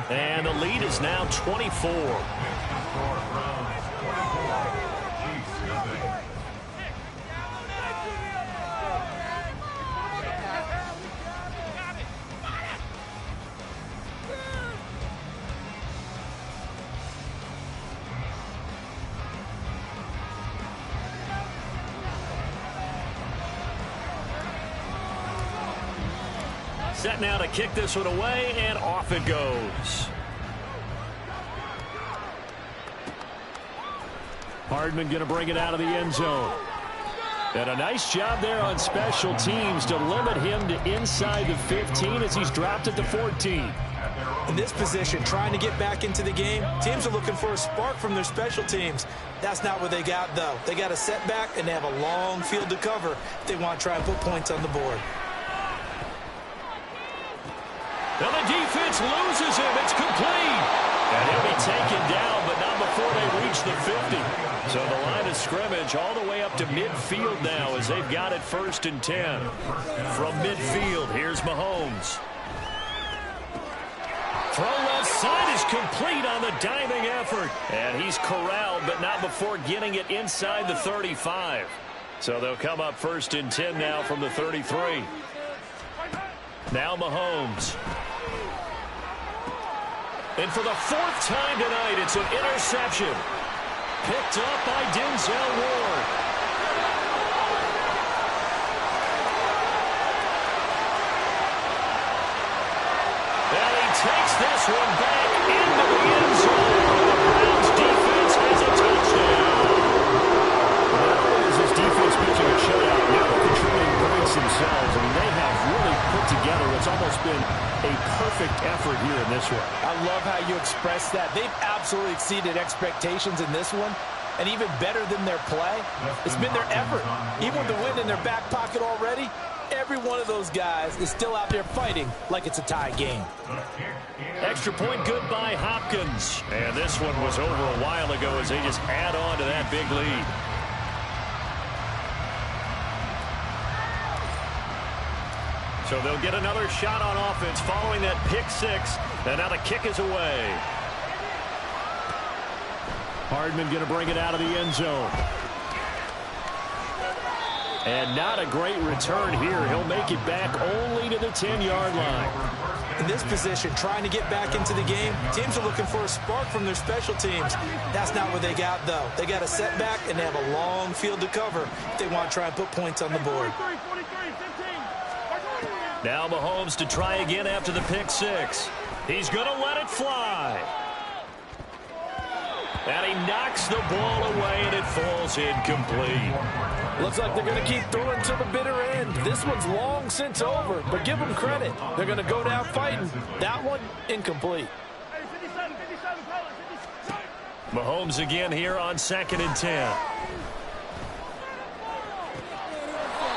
And the lead is now 24. Set now to kick this one away, and off it goes. Hardman going to bring it out of the end zone. And a nice job there on special teams to limit him to inside the 15 as he's dropped at the 14. In this position, trying to get back into the game, teams are looking for a spark from their special teams. That's not what they got, though. They got a setback, and they have a long field to cover if they want to try and put points on the board. Now the defense loses him. It's complete. And he'll be taken down, but not before they reach the 50. So the line of scrimmage all the way up to midfield now as they've got it 1st and 10. From midfield, here's Mahomes. Throw left side is complete on the diving effort. And he's corralled, but not before getting it inside the 35. So they'll come up 1st and 10 now from the 33. Now Mahomes. And for the 4th time tonight, it's an interception. Picked up by Denzel Ward. And he takes this one back into the end zone. The Browns defense has a touchdown. Not only is this defense pitching a shutout, now they're contributing points themselves. I mean, they have really put together what's almost been a perfect effort here in this one. I love how you express that. They've absolutely exceeded expectations in this one. And even better than their play, it's been their effort. Even with the win in their back pocket already, every one of those guys is still out there fighting like it's a tie game. Extra point good by Hopkins. And this one was over a while ago as they just add on to that big lead. So they'll get another shot on offense following that pick 6. And now the kick is away. Hardman going to bring it out of the end zone. And not a great return here. He'll make it back only to the 10-yard line. In this position, trying to get back into the game, teams are looking for a spark from their special teams. That's not what they got, though. They got a setback, and they have a long field to cover if they want to try and put points on the board. Now Mahomes to try again after the pick 6. He's going to let it fly. And he knocks the ball away, and it falls incomplete. Looks like they're going to keep throwing to the bitter end. This one's long since over, but give them credit. They're going to go down fighting. That one, incomplete. Mahomes again here on 2nd and 10.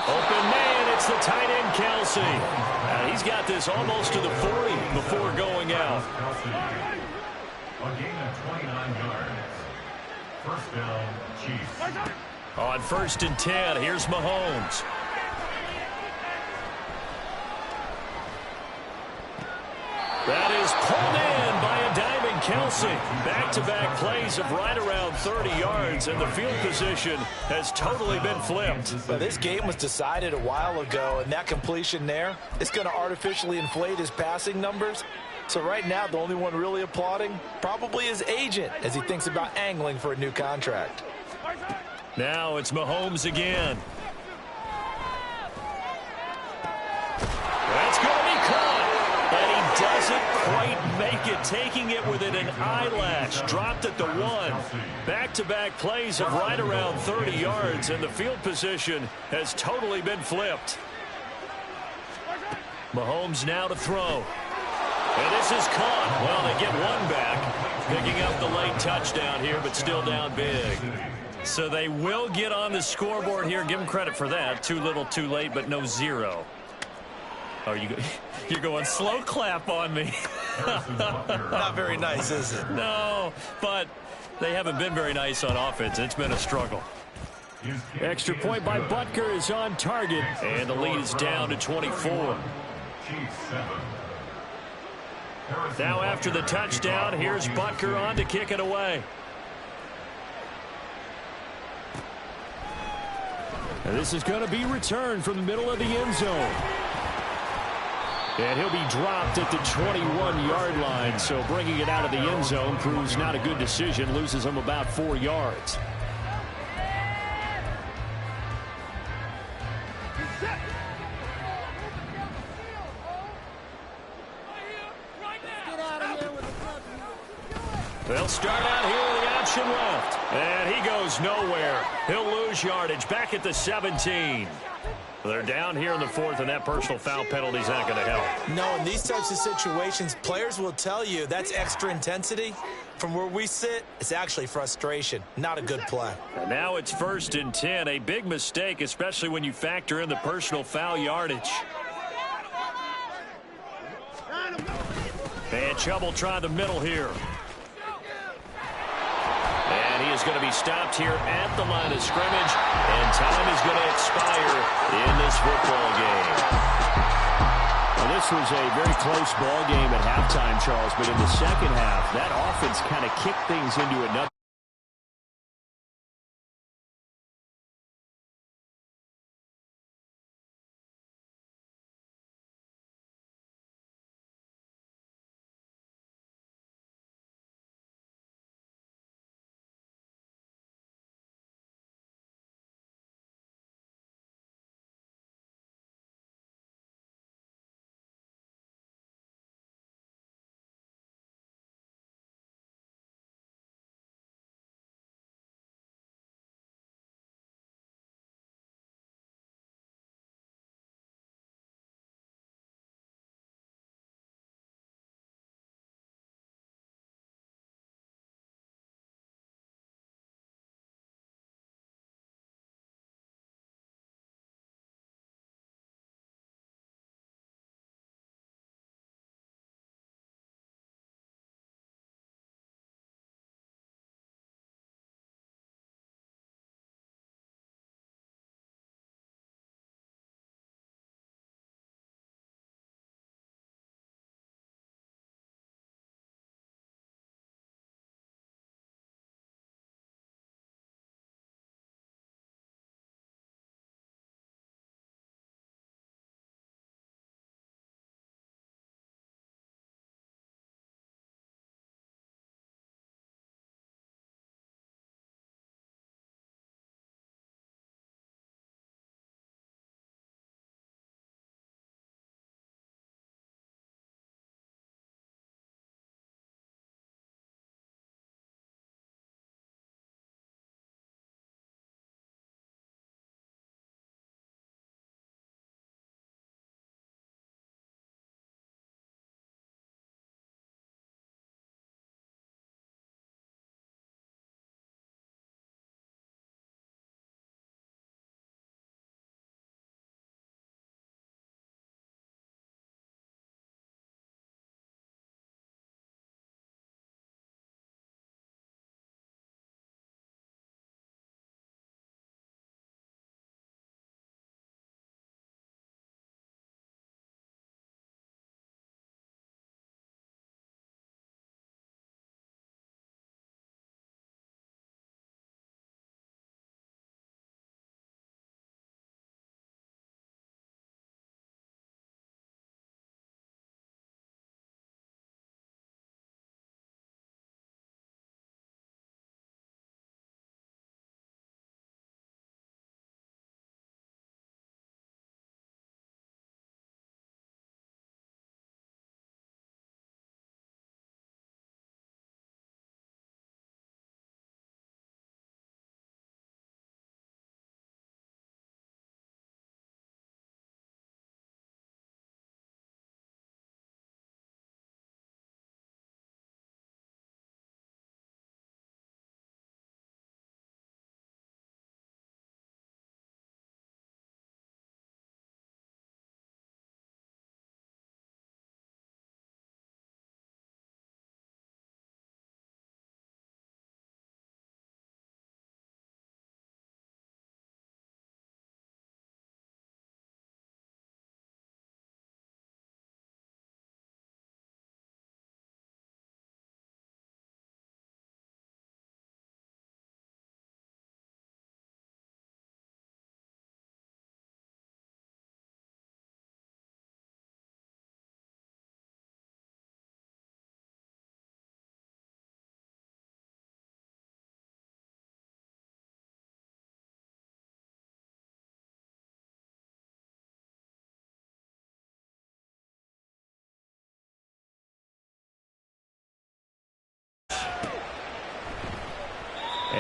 Open man, it's the tight end, Kelsey. He's got this almost to the 40 before going out. A gain of 29 yards. First down, Chiefs. On 1st and 10, here's Mahomes. That is pulled in by a diving Kelsey. Back-to-back plays of right around 30 yards, and the field position has totally been flipped. Well, this game was decided a while ago, and that completion there is going to artificially inflate his passing numbers. So right now, the only one really applauding probably his agent as he thinks about angling for a new contract. Now it's Mahomes again. That's going to be caught. And he doesn't quite make it, taking it within an eyelash. Dropped at the 1. Back-to-back plays of right around 30 yards, and the field position has totally been flipped. Mahomes now to throw. And this is caught. Well, they get one back, picking up the late touchdown here, but still down big. So they will get on the scoreboard here. Give them credit for that. Too little, too late, but no 0. Oh, you're going slow clap on me. Not very nice, is it? No, but they haven't been very nice on offense. It's been a struggle. Extra point by Butker is on target, and the lead is down to 24. Now after the touchdown, here's Butker on to kick it away. And this is going to be returned from the middle of the end zone. And he'll be dropped at the 21-yard line, so bringing it out of the end zone proves not a good decision, loses him about 4 yards. They'll start out here with the option left. And he goes nowhere. He'll lose yardage back at the 17. They're down here in the 4th, and that personal foul penalty is not going to help. No, in these types of situations, players will tell you that's extra intensity. From where we sit, it's actually frustration. Not a good play. And now it's 1st and 10. A big mistake, especially when you factor in the personal foul yardage. And Chubb will try the middle here. And he is going to be stopped here at the line of scrimmage. And time is going to expire in this football game. Well, this was a very close ball game at halftime, Charles. But in the second half, that offense kind of kicked things into another.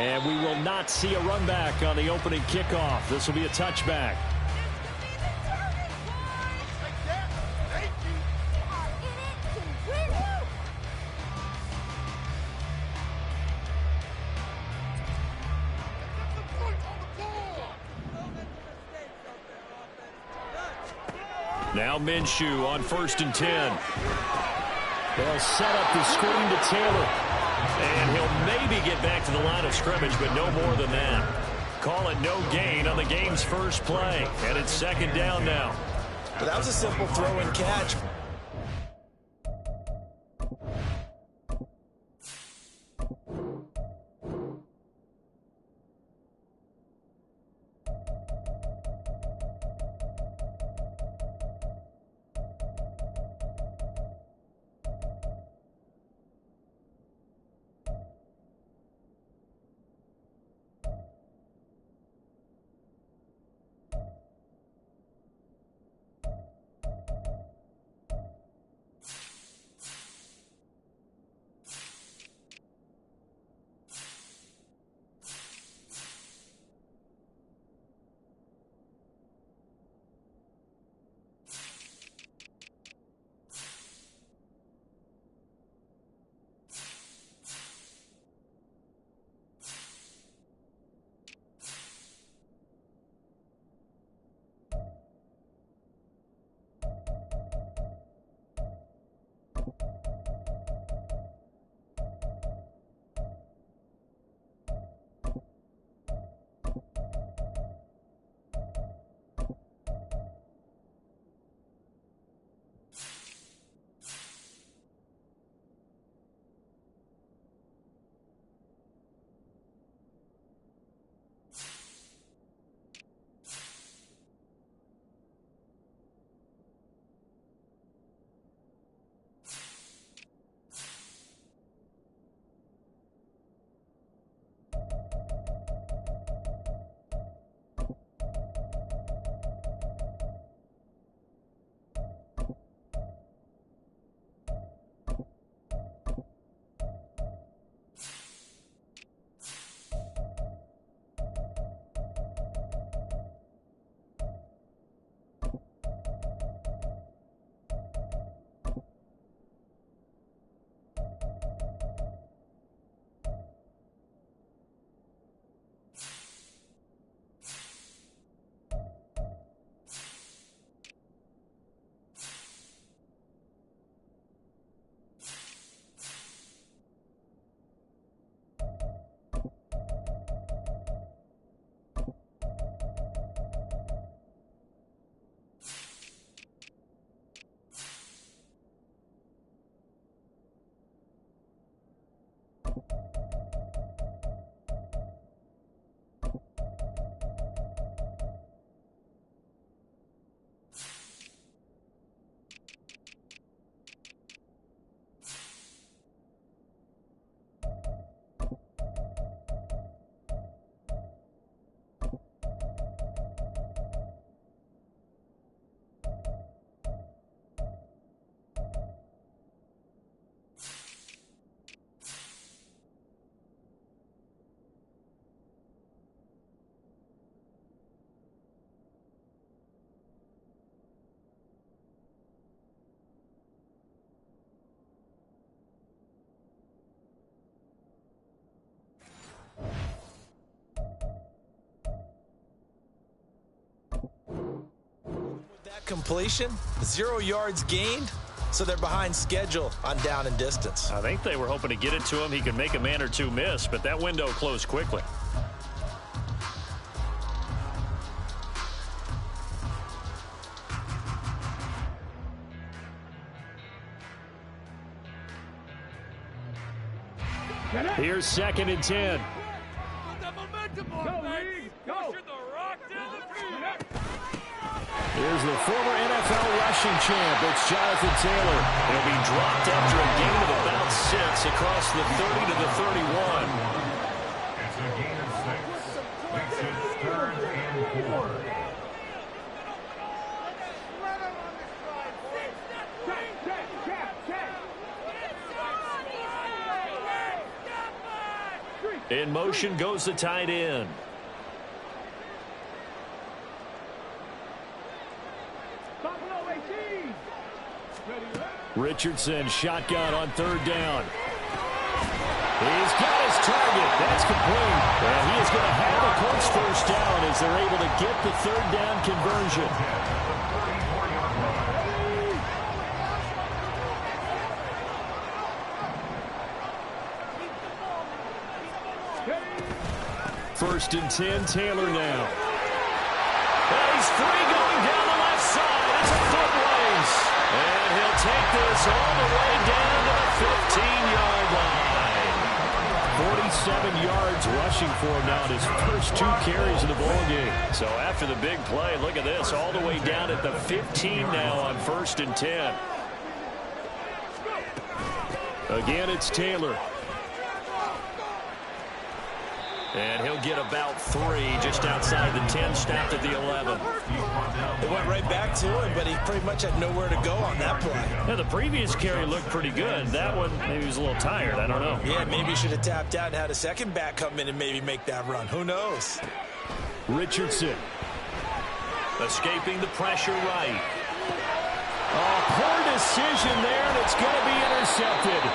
And we will not see a run back on the opening kickoff. This will be a touchback. Now Minshew on 1st and 10. They'll set up the screen to Taylor. And he'll maybe get back to the line of scrimmage, but no more than that. Call it no gain on the game's first play. And it's 2nd down now. But that was a simple throw and catch. Completion, 0 yards gained, so they're behind schedule on down and distance. I think they were hoping to get it to him. He could make a man or two miss, but that window closed quickly. Here's 2nd and 10. Here's the former NFL rushing champ. It's Jonathan Taylor. He'll be dropped after a gain of about 6 across the 30 to the 31. It's a gain of 6. Makes it 3rd and 4. In motion goes the tight end. Richardson, shotgun on third down. He's got his target. That's complete. And he is going to have a Colts first down as they're able to get the third down conversion. First and 10, Taylor now. And he's free going down the left side. It's a foot race. And he'll take this all the way down to the 15-yard line. 47 yards rushing for him now in his first 2 carries of the ball game. So after the big play, look at this, all the way down at the 15 now on first and 10. Again, it's Taylor. And he'll get about 3 just outside the 10, stopped at the 11. They went right back to him, but he pretty much had nowhere to go on that play. Yeah, the previous carry looked pretty good. That one, maybe he was a little tired. I don't know. Yeah, maybe he should have tapped out and had a second back come in and maybe make that run. Who knows? Richardson. Escaping the pressure right. Oh, poor decision there, and it's going to be intercepted.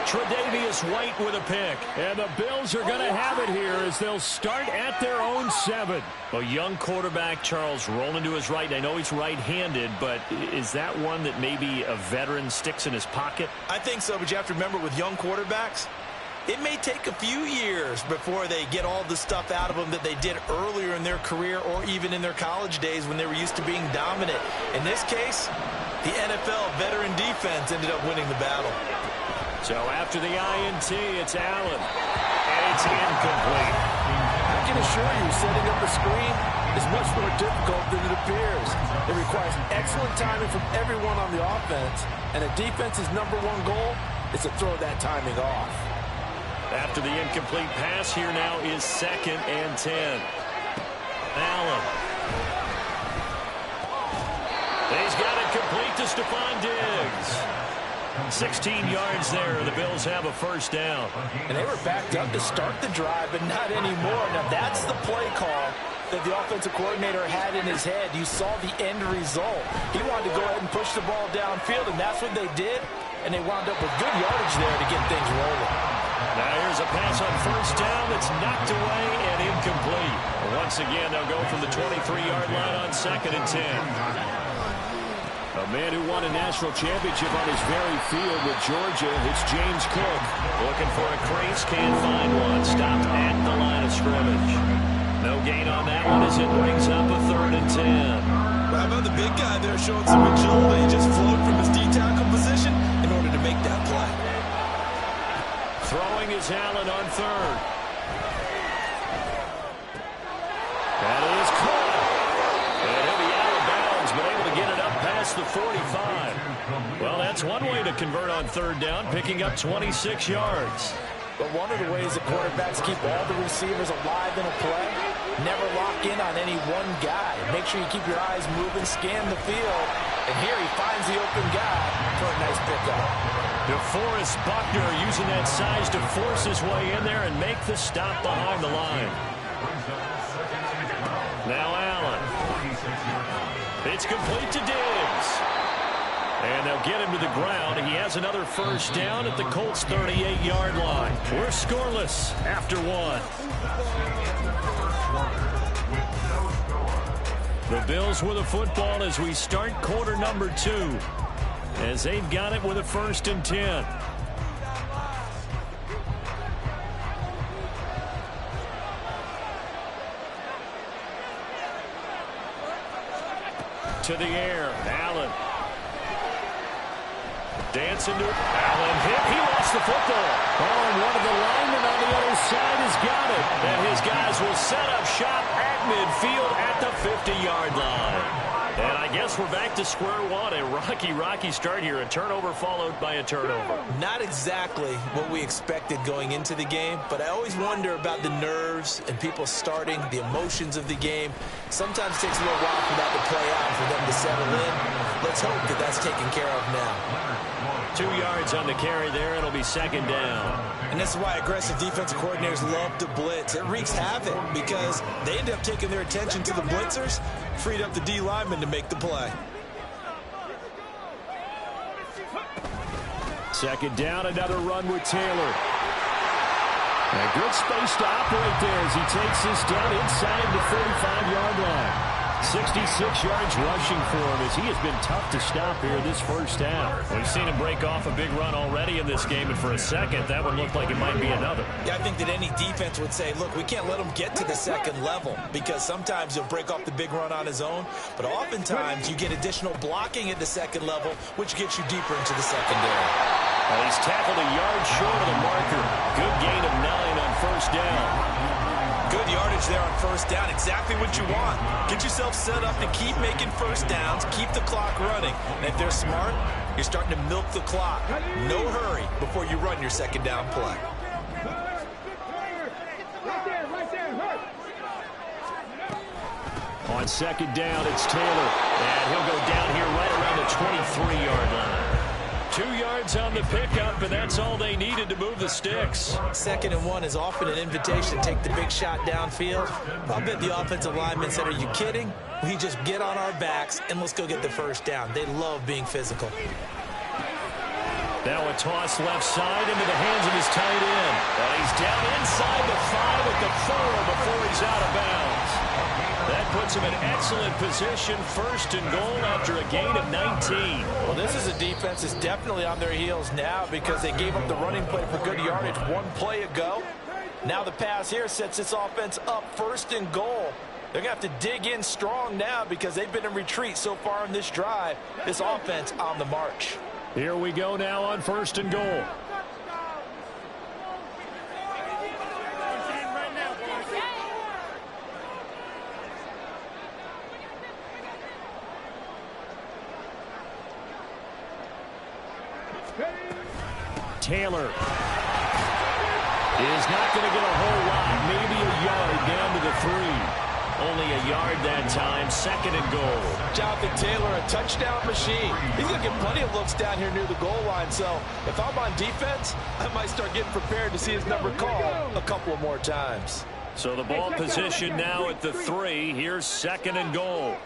Tre'Davious White with a pick. And the Bills are going to have it here as they'll start at their own 7. A young quarterback, Charles, rolling to his right. I know he's right-handed, but is that one that maybe a veteran sticks in his pocket? I think so, but you have to remember with young quarterbacks, it may take a few years before they get all the stuff out of them that they did earlier in their career or even in their college days when they were used to being dominant. In this case, the NFL veteran defense ended up winning the battle. So after the INT, it's Allen. And it's incomplete. I can assure you, setting up a screen is much more difficult than it appears. It requires excellent timing from everyone on the offense, and a defense's #1 goal is to throw that timing off. After the incomplete pass, here now is 2nd and 10. Allen. He's got it complete to Stephon Diggs. 16 yards there. The Bills have a first down. And they were backed up to start the drive, but not anymore. Now, that's the play call that the offensive coordinator had in his head. You saw the end result. He wanted to go ahead and push the ball downfield, and that's what they did. And they wound up with good yardage there to get things rolling. Now here's a pass on first down that's knocked away and incomplete. Once again, they'll go from the 23-yard line on 2nd and 10. A man who won a national championship on his very field with Georgia, it's James Cook. Looking for a crease, can't find one. Stopped at the line of scrimmage. No gain on that one as it brings up a 3rd and 10. How about the big guy there showing some agility? Just floated from his D-tackle position in order to make that play. Throwing is Allen on 3rd. That is caught. And he'll be out of bounds, but able to get it up past the 45. Well, that's one way to convert on 3rd down, picking up 26 yards. But one of the ways the quarterbacks keep all the receivers alive in a play, never lock in on any one guy. Make sure you keep your eyes moving, scan the field, and here he finds the open guy for a nice pickup. DeForest Buckner using that size to force his way in there and make the stop behind the line. Now Allen. It's complete to Diggs. And they'll get him to the ground. He has another first down at the Colts' 38-yard line. We're scoreless after 1. The Bills with a football as we start quarter number 2. As they've got it with a 1st and 10. To the air, Allen. Dancing to Allen hit. He lost the football. Oh, and one of the linemen on the other side has got it. And his guys will set up shop at midfield at the 50-yard line. And I guess we're back to square one. A rocky start here. A turnover followed by a turnover. Not exactly what we expected going into the game, but I always wonder about the nerves and people starting, the emotions of the game. Sometimes it takes a little while for that to play out, for them to settle in. Let's hope that that's taken care of now. 2 yards on the carry there. It'll be second down. And this is why aggressive defensive coordinators love to blitz. It wreaks havoc because they end up taking their attention to the blitzers, freed up the D lineman to make the play. Second down, another run with Taylor. A good space to operate there as he takes this down inside the 45-yard line. 66 yards rushing for him as he has been tough to stop here this first down. We've seen him break off a big run already in this game, and for a second, that one looked like it might be another. Yeah, I think that any defense would say, look, we can't let him get to the second level because sometimes he'll break off the big run on his own, but oftentimes you get additional blocking at the second level, which gets you deeper into the secondary. Well, he's tackled a yard short of the marker. Good gain of 9 on first down. Good yardage there on first down. Exactly what you want. Get yourself set up to keep making first downs, keep the clock running. And if they're smart, you're starting to milk the clock. No hurry before you run your second down play. On second down, it's Taylor. And he'll go down here right around the 23-yard line. 2 yards on the pickup, and that's all they needed to move the sticks. 2nd and 1 is often an invitation to take the big shot downfield. I bet the offensive linemen said, are you kidding? We just get on our backs and let's go get the first down. They love being physical. Now a toss left side into the hands of his tight end. And he's down inside the 5 at the 4 before he's out of bounds. That puts him in excellent position, 1st and goal after a gain of 19. Well, this is a defense that's definitely on their heels now because they gave up the running play for good yardage 1 play ago. Now the pass here sets this offense up 1st and goal. They're going to have to dig in strong now because they've been in retreat so far in this drive. This offense on the march. Here we go now on 1st and goal. Taylor is not going to get a whole lot, maybe a yard down to the 3. Only a yard that time, 2nd and goal. Jonathan Taylor, a touchdown machine. He's going to get plenty of looks down here near the goal line, so if I'm on defense, I might start getting prepared to see his number called a couple of more times. So the ball position now at the 3. Here's 2nd and goal.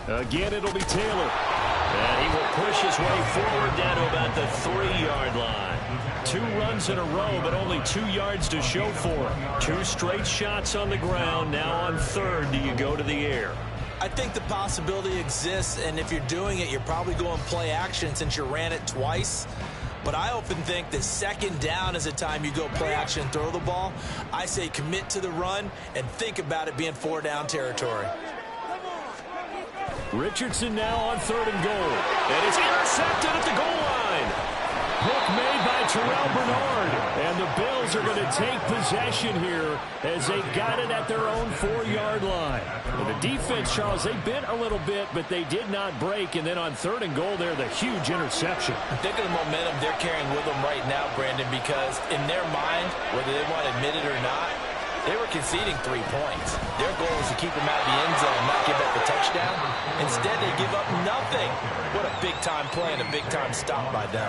Again, it'll be Taylor. And he will push his way forward down to about the 3-yard line. 2 runs in a row, but only 2 yards to show for him. 2 straight shots on the ground. Now on 3rd, do you go to the air? I think the possibility exists, and if you're doing it, you're probably going play action since you ran it twice. But I often think that 2nd down is a time you go play action and throw the ball. I say commit to the run and think about it being 4-down territory. Richardson now on 3rd and goal. And it's intercepted at the goal line. Hook made by Terrell Bernard. And the Bills are going to take possession here as they've got it at their own 4-yard line. And the defense, Charles, they bent a little bit, but they did not break. And then on 3rd and goal there, the huge interception. Think of the momentum they're carrying with them right now, Brandon, because in their mind, whether they want to admit it or not, they were conceding 3 points. Their goal is to keep them out of the end zone, not give up the touchdown. Instead, they give up nothing. What a big-time play and a big-time stop by them.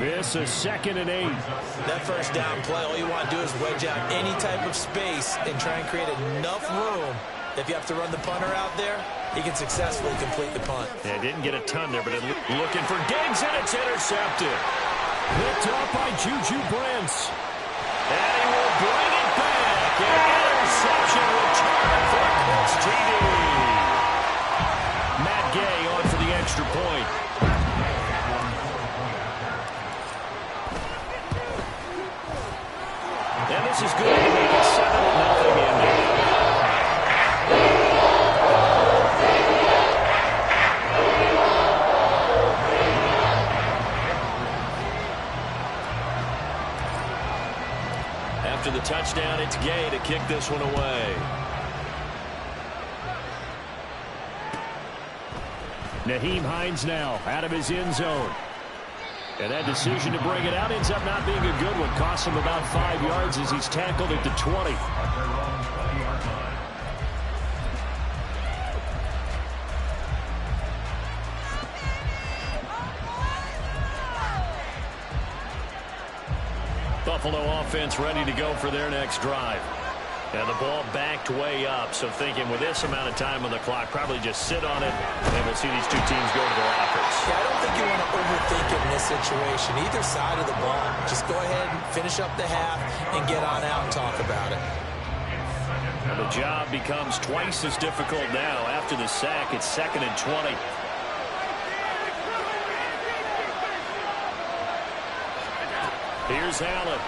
This is 2nd and 8. That first down play, all you want to do is wedge out any type of space and try and create enough room. If you have to run the punter out there, he can successfully complete the punt. Yeah, didn't get a ton there, but looking for Diggs, and it's intercepted. Picked up by Juju Brents. And he will bring it back. An interception return for Colts TD. Matt Gay on for the extra point. And this is good. It's 7-0 Indy. After the touchdown, it's Gay to kick this one away. Nyheim Hines now out of his end zone. And that decision to bring it out ends up not being a good one. Costs him about 5 yards as he's tackled at the 20. Buffalo offense ready to go for their next drive. And the ball backed way up, so thinking with this amount of time on the clock, probably just sit on it, and we'll see these two teams go to the lockers. Yeah, I don't think you want to overthink it in this situation. Either side of the ball, just go ahead and finish up the half and get on out and talk about it. And the job becomes twice as difficult now. After the sack, it's 2nd and 20. Here's Allen.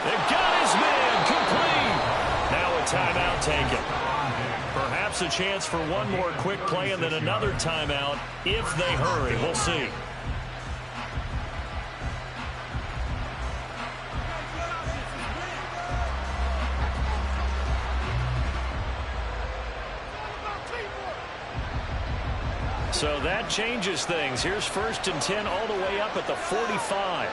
They've got his man complete. Now a timeout taken. Perhaps a chance for one more quick play and then another timeout if they hurry. We'll see. So that changes things. Here's 1st and 10 all the way up at the 45.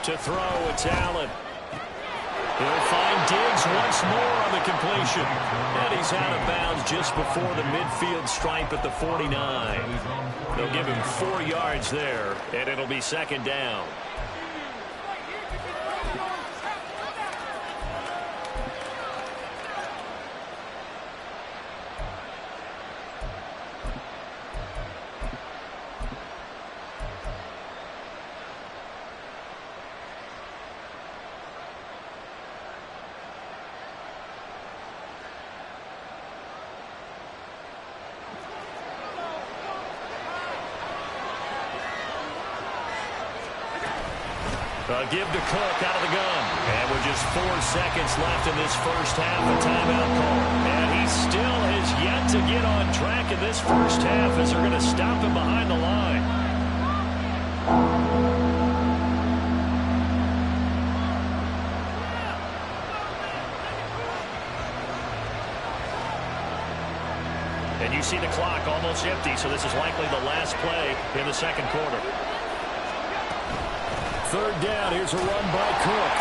To throw, it's Allen. He'll find Diggs once more on the completion. And he's out of bounds just before the midfield stripe at the 49. They'll give him 4 yards there, and it'll be 2nd down. Give to Cook out of the gun. And with just 4 seconds left in this first half, a timeout call. And he still has yet to get on track in this first half as they're going to stop him behind the line. And you see the clock almost empty, so this is likely the last play in the second quarter. 3rd down. Here's a run by Cook.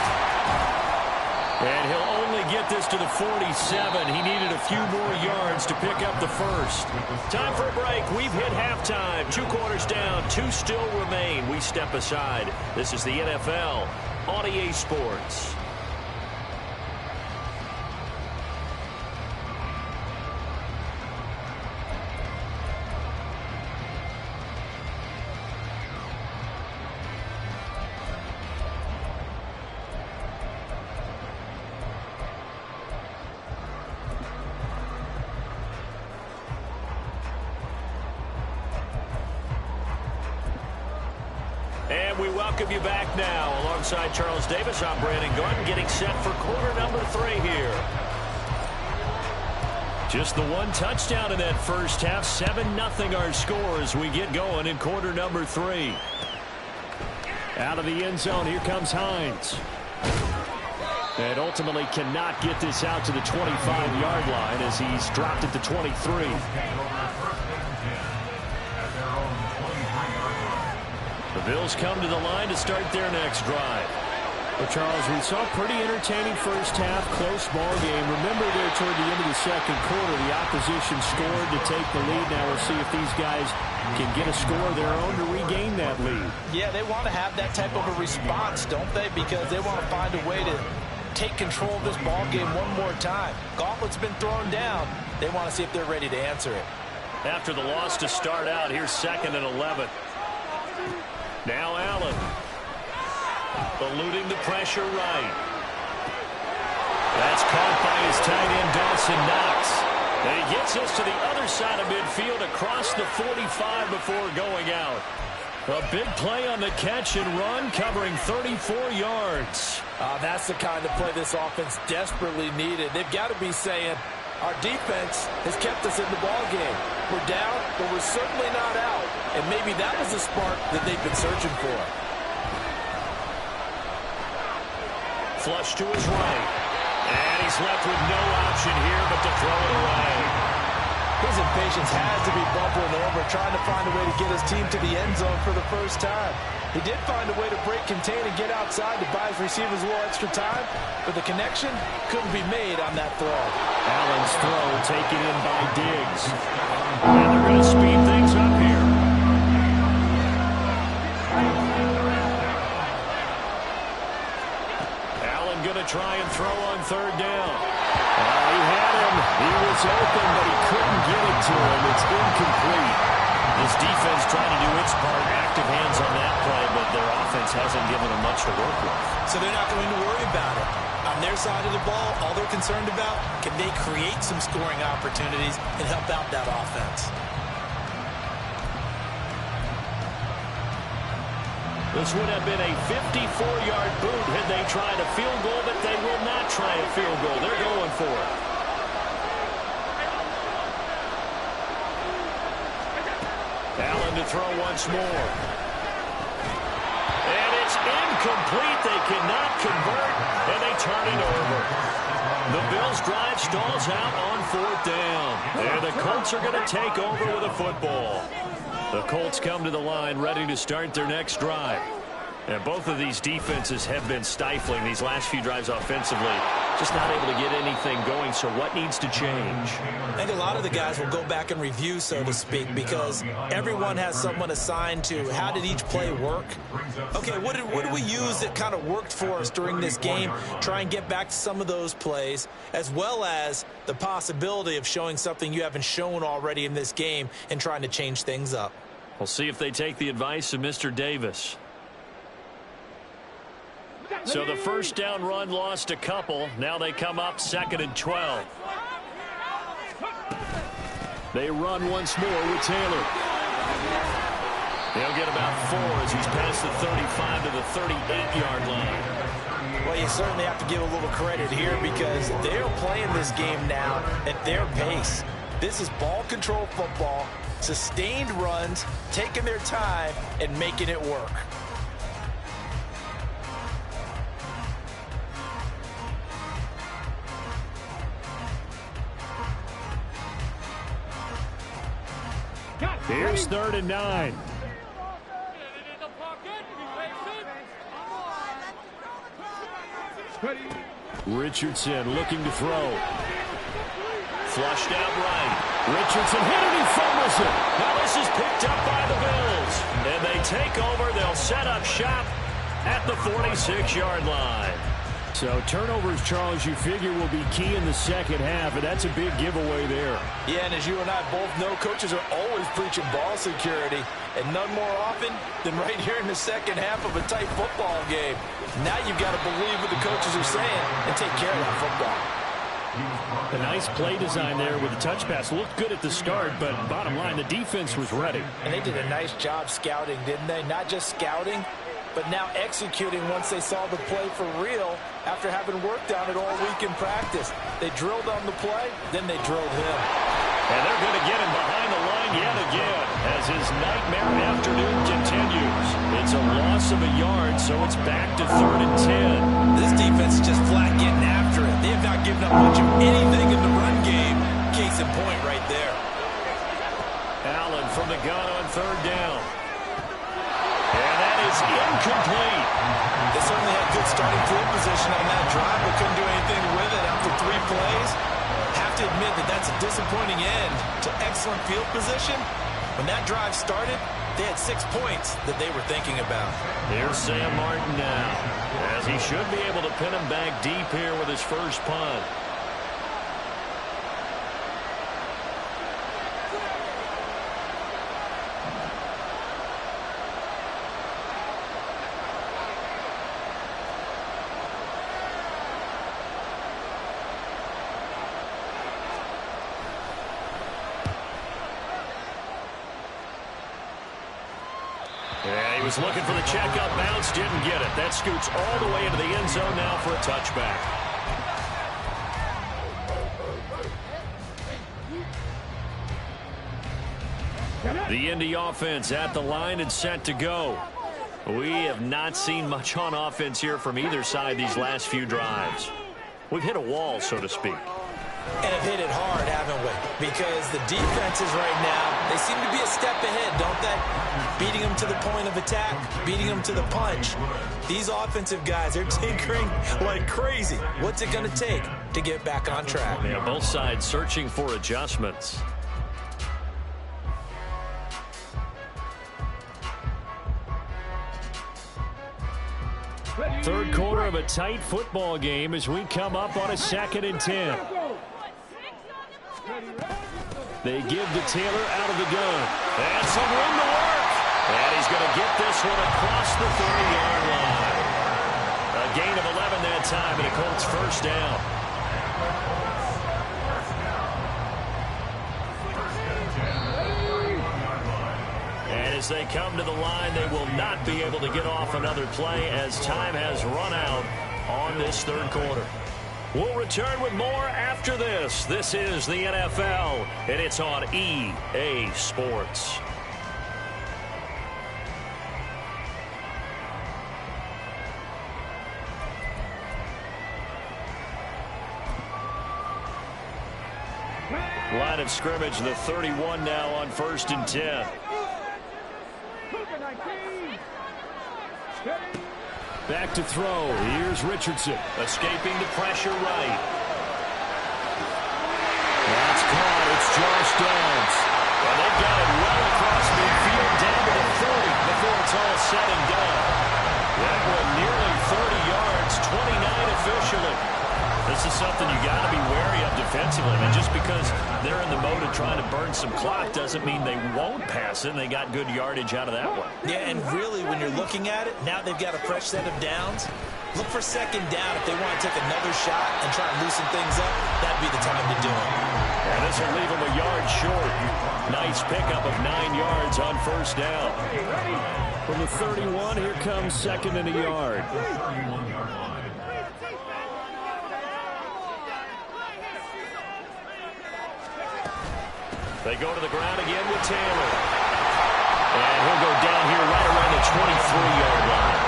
And he'll only get this to the 47. He needed a few more yards to pick up the first. Time for a break. We've hit halftime. 2 quarters down. 2 still remain. We step aside. This is the NFL on EA Sports. And we welcome you back now. Alongside Charles Davis, I'm Brandon Gordon, getting set for quarter number 3 here. Just the 1 touchdown in that first half. 7-0 our score as we get going in quarter number 3. Out of the end zone, here comes Hines. And ultimately cannot get this out to the 25-yard line as he's dropped at the 23. The Bills come to the line to start their next drive. Well, Charles, we saw a pretty entertaining first half, close ball game. Remember there toward the end of the second quarter, the opposition scored to take the lead. Now we'll see if these guys can get a score of their own to regain that lead. Yeah, they want to have that type of a response, don't they? Because they want to find a way to take control of this ball game one more time. Gauntlet's been thrown down. They want to see if they're ready to answer it. After the loss to start out, here's 2nd and 11. Now Allen. Eluding the pressure right. That's caught by his tight end, Dawson Knox. And he gets us to the other side of midfield across the 45 before going out. A big play on the catch and run, covering 34 yards. That's the kind of play this offense desperately needed. They've got to be saying, our defense has kept us in the ball game. We're down, but we're certainly not out. And maybe that was the spark that they've been searching for. Flush to his right. And he's left with no option here but to throw it away. His His impatience has to be bubbling over, trying to find a way to get his team to the end zone for the first time. He did find a way to break, contain, and get outside to buy his receivers a little extra time, but the connection couldn't be made on that throw. Allen's throw taken in by Diggs. And they're going to speed things up here. Allen going to try and throw on third down. He had him. He was open, but he couldn't get it to him. It's incomplete. This defense trying to do its part, active hands on that play, but their offense hasn't given them much to work with. So they're not going to worry about it. On their side of the ball, all they're concerned about, can they create some scoring opportunities and help out that offense? This would have been a 54-yard boot had they tried a field goal, but they will not try a field goal. They're going for it. Allen to throw once more. And it's incomplete. They cannot convert, and they turn it over. The Bills' drive stalls out on fourth down. And the Colts are going to take over with a football. The Colts come to the line ready to start their next drive. And both of these defenses have been stifling these last few drives offensively. Just not able to get anything going, so what needs to change? I think a lot of the guys will go back and review, so to speak, because everyone has someone assigned to how did each play work. Okay, what did we use that kind of worked for us during this game? Try and get back to some of those plays, as well as the possibility of showing something you haven't shown already in this game and trying to change things up. We'll see if they take the advice of Mr. Davis. So the first down run lost a couple. Now they come up 2nd and 12. They run once more with Taylor. They'll get about 4 as he's past the 35 to the 38-yard line. Well, you certainly have to give a little credit here because they're playing this game now at their pace. This is ball control football, sustained runs, taking their time, and making it work. Here's 3rd and 9. Richardson looking to throw. Flushed out right. Richardson hit it, he fumbles it. Now this is picked up by the Bills. And they take over. They'll set up shop at the 46-yard line. So turnovers, Charles, you figure will be key in the second half, and that's a big giveaway there. Yeah, and as you and I both know, coaches are always preaching ball security, and none more often than right here in the second half of a tight football game. Now you've got to believe what the coaches are saying and take care of that football. A nice play design there with the touch pass. Looked good at the start, but bottom line, the defense was ready. And they did a nice job scouting, didn't they? Not just scouting, but now executing once they saw the play for real after having worked on it all week in practice. They drilled on the play, then they drilled him. And they're going to get him behind the line yet again as his nightmare afternoon continues. It's a loss of a yard, so it's back to 3rd and 10. This defense is just flat getting after it. They have not given up much of anything in the run game. Case in point right there. Allen from the gun on 3rd down. And that is incomplete. They certainly had good starting field position on that drive, but couldn't do anything with it after 3 plays. Have to admit that that's a disappointing end to excellent field position. When that drive started, they had 6 points that they were thinking about. Here's Sam Martin now, as he should be able to pin him back deep here with his first punt. Yeah, he was looking for the check up bounce, didn't get it. That scoots all the way into the end zone now for a touchback. The Indy offense at the line and set to go. We have not seen much on offense here from either side these last few drives. We've hit a wall, so to speak. And have hit it hard, haven't we? Because the defenses right now, they seem to be a step ahead, don't they? Beating them to the point of attack, beating them to the punch. These offensive guys, they're tinkering like crazy. What's it going to take to get back on track? Yeah, both sides searching for adjustments. Third quarter of a tight football game as we come up on a 2nd and 10. They give to Taylor out of the gun. And some room to work. And he's going to get this one across the 30-yard line. A gain of 11 that time, and a Colts first down. And as they come to the line, they will not be able to get off another play as time has run out on this third quarter. We'll return with more after this. This is the NFL, and it's on EA Sports. Line of scrimmage, the 31 now on 1st and 10. Back to throw. Here's Richardson. Escaping the pressure right. That's caught. It's Josh Downs. And they've got it well across midfield down to the 30 before it's all said and done. That one nearly 30 yards, 29 officially. This is something you got to be wary of defensively. I mean, just because they're in the mode of trying to burn some clock doesn't mean they won't pass it. And they got good yardage out of that one. Yeah, and really, when you're looking at it, now they've got a fresh set of downs. Look for 2nd down if they want to take another shot and try and loosen things up. That'd be the time to do it. And this will leave them a yard short. Nice pickup of 9 yards on 1st down. From the 31, here comes 2nd and a yard. They go to the ground again with Taylor. And he'll go down here right around the 23-yard line.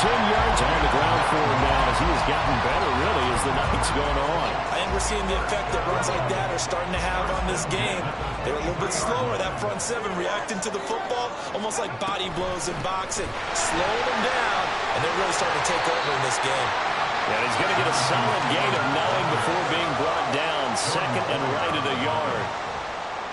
110 yards on the ground for him now as he has gotten better, really, as the night's gone on. I think we're seeing the effect that runs like that are starting to have on this game. They're a little bit slower. That front seven reacting to the football, almost like body blows in boxing. Slow them down, and they're really starting to take over in this game. And he's going to get a solid gain of 9 before being brought down. 2nd and right at a yard.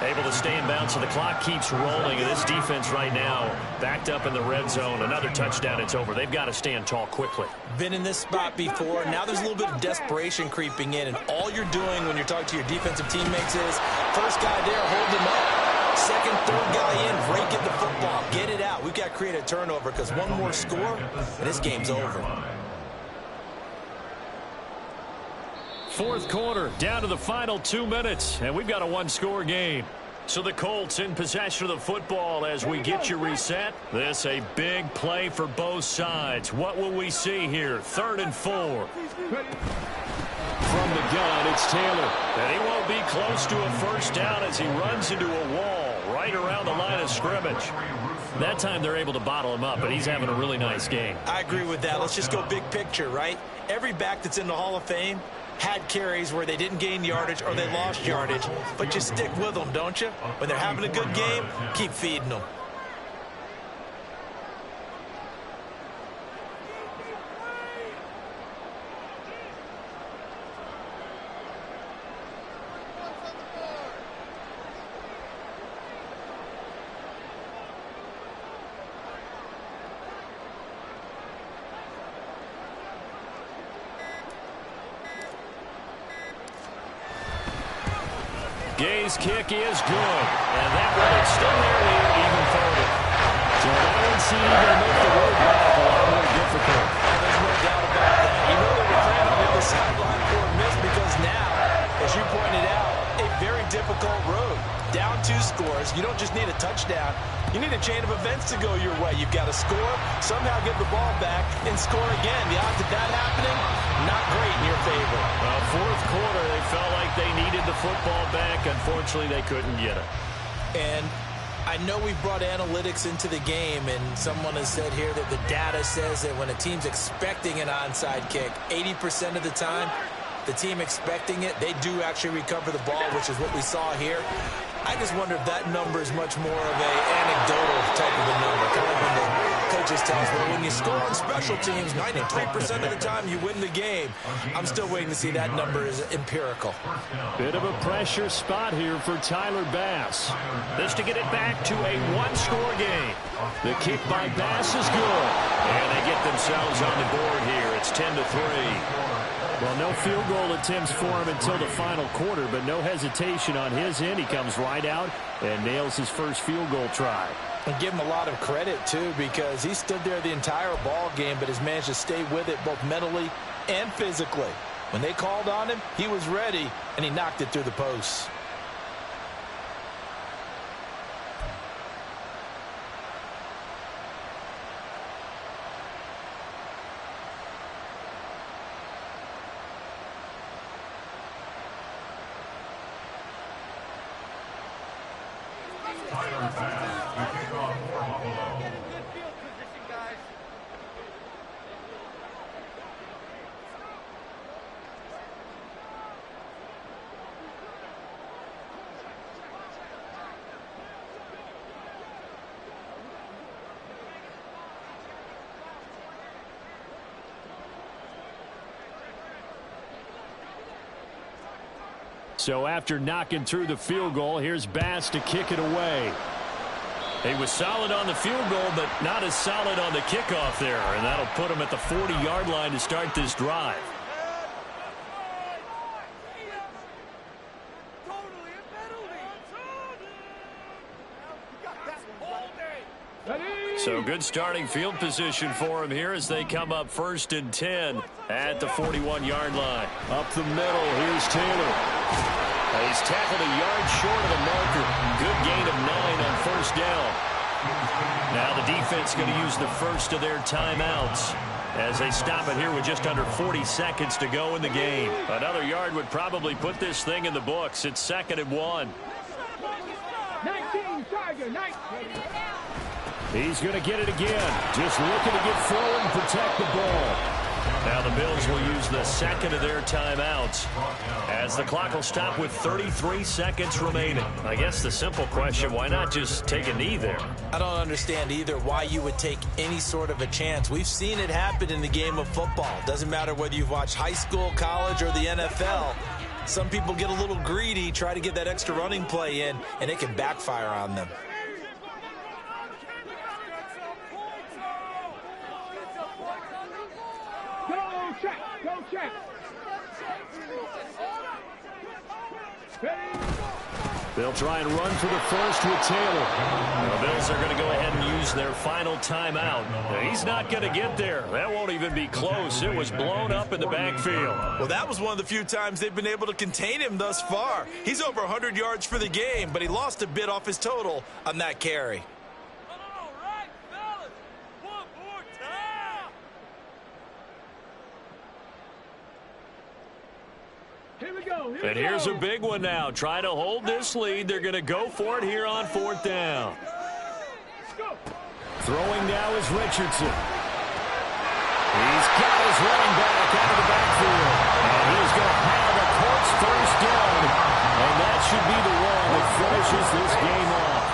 Able to stay in bounds, so the clock keeps rolling. And this defense right now backed up in the red zone. Another touchdown, it's over. They've got to stand tall quickly. Been in this spot before. Now there's a little bit of desperation creeping in. And all you're doing when you're talking to your defensive teammates is, first guy there, hold him up. 2nd, 3rd guy in, break it the football. Get it out. We've got to create a turnover because one more score, and this game's over. 4th quarter, down to the final 2 minutes, and we've got a 1-score game. So the Colts in possession of the football as we get you reset. This a big play for both sides. What will we see here? 3rd and 4. From the gun, it's Taylor. And he won't be close to a first down as he runs into a wall right around the line of scrimmage. That time they're able to bottle him up, but he's having a really nice game. I agree with that. Let's just go big picture, right? Every back that's in the Hall of Fame had carries where they didn't gain yardage or they lost yardage, but you stick with them, don't you? When they're having a good game, keep feeding them. Gay's kick is good, and that one is still nearly even further. So that one seemed to make the road back a lot more difficult. There's no doubt about that. You know they were playing on the other sideline for a miss because now, as you pointed out, a very difficult road. Down 2 scores. You don't just need a touchdown. You need a chain of events to go your way. You've got to score, somehow get the ball back, and score again. The odds of that happening, not great in your favor. 4th quarter, they felt like they needed the football back. Unfortunately, they couldn't get it. And I know we've brought analytics into the game, and someone has said here that the data says that when a team's expecting an onside kick, 80% of the time, the team expecting it, they do actually recover the ball, which is what we saw here. I just wonder if that number is much more of an anecdotal type of a number, kind of when the coaches tell us, well, when you score on special teams, 93% of the time you win the game. I'm still waiting to see that number is empirical. Bit of a pressure spot here for Tyler Bass. This to get it back to a one-score game. The kick by Bass is good. And they get themselves on the board here. It's 10-3. Well, no field goal attempts for him until the final quarter, but no hesitation on his end. He comes right out and nails his first field goal try. And give him a lot of credit, too, because he stood there the entire ball game, but has managed to stay with it both mentally and physically. When they called on him, he was ready, and he knocked it through the posts. Tyler Bass, the kickoff for Buffalo. So after knocking through the field goal, here's Bass to kick it away. He was solid on the field goal, but not as solid on the kickoff there. And that'll put him at the 40-yard line to start this drive. So good starting field position for him here as they come up 1st and 10 at the 41-yard line. Up the middle, here's Taylor. He's tackled a yard short of the marker. Good gain of 9 on 1st down. Now the defense going to use the first of their timeouts as they stop it here with just under 40 seconds to go in the game. Another yard would probably put this thing in the books. It's 2nd and 1. 19, Tiger, 19. He's going to get it again. Just looking to get forward and protect the ball. Now the Bills will use the second of their timeouts as the clock will stop with 33 seconds remaining. I guess the simple question, why not just take a knee there? I don't understand either why you would take any sort of a chance. We've seen it happen in the game of football. Doesn't matter whether you've watched high school, college, or the NFL. Some people get a little greedy, try to get that extra running play in, and it can backfire on them. Go check. They'll try and run for the first with Taylor. The Bills are going to go ahead and use their final timeout. He's not going to get there. That won't even be close. It was blown up in the backfield. Well, that was one of the few times they've been able to contain him thus far. He's over 100 yards for the game, but he lost a bit off his total on that carry. And here's a big one now. Trying to hold this lead. They're going to go for it here on 4th down. Throwing now is Richardson. He's got his running back out of the backfield. And he's going to have a Colts 1st down. And that should be the one that finishes this game off.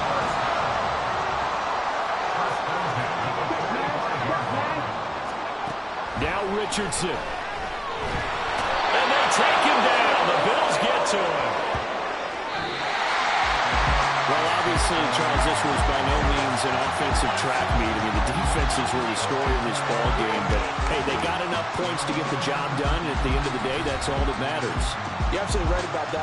Now Richardson. And they take him down. The Bills get to him. Well, obviously, Charles, this was by no means an offensive track meet. I mean, the defenses were the story of this ball game. But, hey, they got enough points to get the job done. And at the end of the day, that's all that matters. You're absolutely right about that.